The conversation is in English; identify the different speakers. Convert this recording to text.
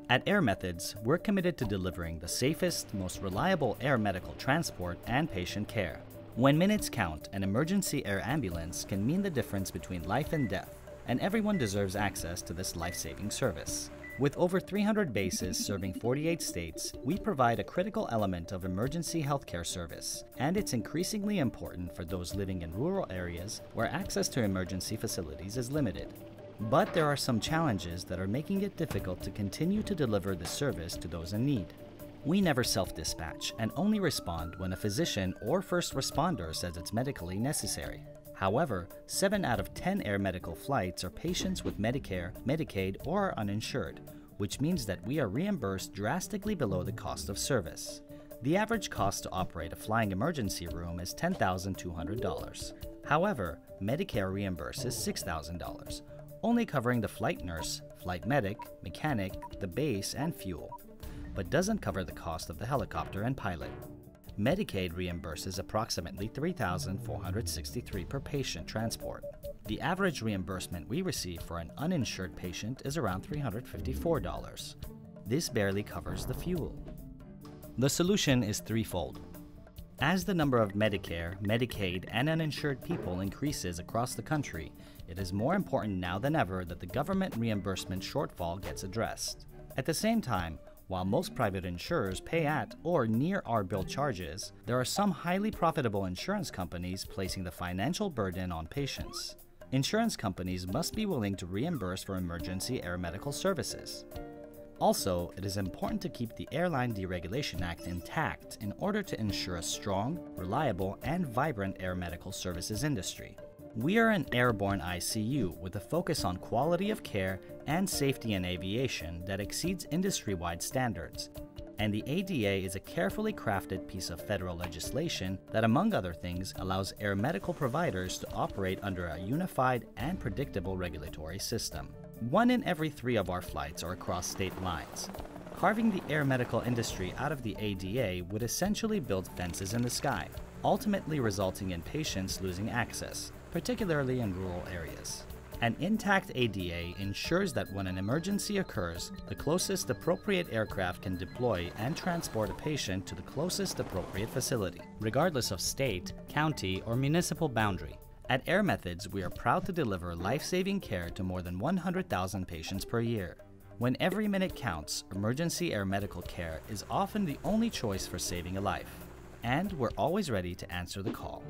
Speaker 1: At Air Methods, we're committed to delivering the safest, most reliable air medical transport and patient care. When minutes count, an emergency air ambulance can mean the difference between life and death, and everyone deserves access to this life-saving service. With over 300 bases serving 48 states, we provide a critical element of emergency healthcare service, and it's increasingly important for those living in rural areas where access to emergency facilities is limited. But there are some challenges that are making it difficult to continue to deliver this service to those in need. We never self-dispatch and only respond when a physician or first responder says it's medically necessary. However, 7 out of 10 air medical flights are patients with Medicare, Medicaid, or are uninsured, which means that we are reimbursed drastically below the cost of service. The average cost to operate a flying emergency room is $10,200. However, Medicare reimburses $6,000, only covering the flight nurse, flight medic, mechanic, the base, and fuel, but doesn't cover the cost of the helicopter and pilot. Medicaid reimburses approximately $3,463 per patient transport. The average reimbursement we receive for an uninsured patient is around $354. This barely covers the fuel. The solution is threefold. As the number of Medicare, Medicaid, and uninsured people increases across the country, it is more important now than ever that the government reimbursement shortfall gets addressed. At the same time, while most private insurers pay at or near our bill charges, there are some highly profitable insurance companies placing the financial burden on patients. Insurance companies must be willing to reimburse for emergency air medical services. Also, it is important to keep the Airline Deregulation Act intact in order to ensure a strong, reliable, and vibrant air medical services industry. We are an airborne ICU with a focus on quality of care and safety in aviation that exceeds industry-wide standards. And the ADA is a carefully crafted piece of federal legislation that, among other things, allows air medical providers to operate under a unified and predictable regulatory system. 1 in every 3 of our flights are across state lines. Carving the air medical industry out of the ADA would essentially build fences in the sky, ultimately resulting in patients losing access, particularly in rural areas. An intact ADA ensures that when an emergency occurs, the closest appropriate aircraft can deploy and transport a patient to the closest appropriate facility, regardless of state, county, or municipal boundary. At Air Methods, we are proud to deliver life-saving care to more than 100,000 patients per year. When every minute counts, emergency air medical care is often the only choice for saving a life. And we're always ready to answer the call.